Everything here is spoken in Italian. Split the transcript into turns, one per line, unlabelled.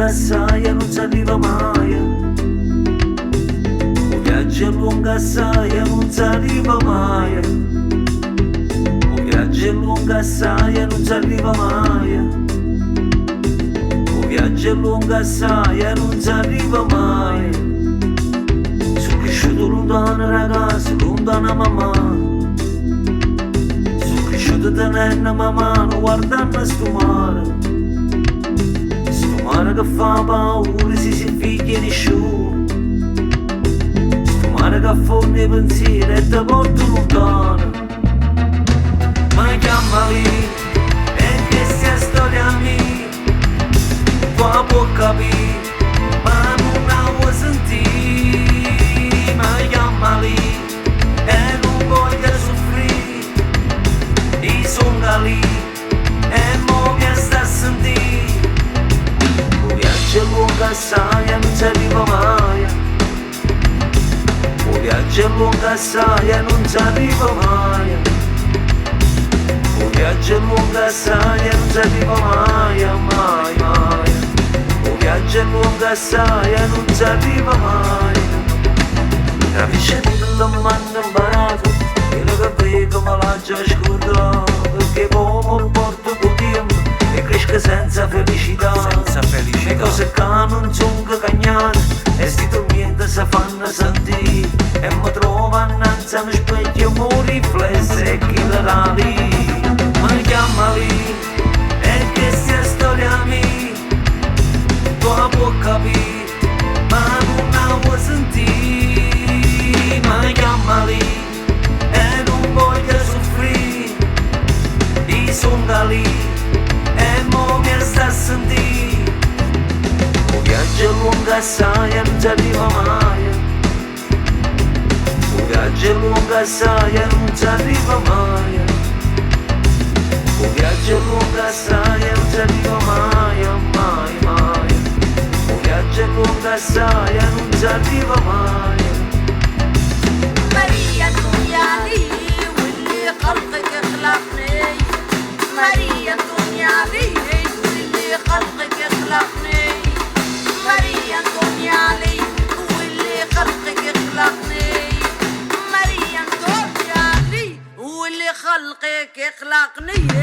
lungo assai e non si arriva mai. Un viaggio è lungo assai e non si arriva mai. Un viaggio è lungo assai e non si arriva mai. Un viaggio è lungo assai e non si arriva mai. Sono cresciuto lontano ragazzi, lontano mamma. Sono cresciuto tenendo mamma, guardando sto mare. Mare che fa paura se si figlia nessuno. Sto mare che affonda i pensieri e ti porta lontano. Ma chiamali e che sia storia mia. Tu la puoi capire ma non la vuoi sentire. Ma chiamali e non voglio soffrire. I sono lì e mo mi sta a sentire. Un viaggio lungo assai e non si arriva mai. Un viaggio lungo assai e non si arriva mai. Un viaggio lungo assai e non si arriva mai, mai, mai. Un viaggio lungo assai e non si arriva mai. Capisci che domanda imparato, quello che vedo me l'ha già scordato. Perché come porto con tempo e cresco senza felicità. Le cose che non sono cagnate e sti tormenti si fanno sentire. E mi trovo annanzi a uno specchio, mo riflesso e chi la dà lì. Ma chiamali e che sia storia mia. Tu la puoi capire ma non la vuoi sentire. Ma chiamali e non voglio soffrire. I sono lì e mo mi sta a sentire. Un viaggio lungo assai e non si arriva mai. Un viaggio lungo assai e non si arriva mai. Un viaggio lungo assai e non si arriva mai, mai, mai. Un viaggio lungo assai e non si arriva mai.
ماريا الدنيا لي واللي خلقك خلقني. ماريا الدنيا لي واللي خلقك خلقني. ماريا الدنيا لي واللي خلقك خلقني. ماريا الدنيا لي واللي خلقك خلقني.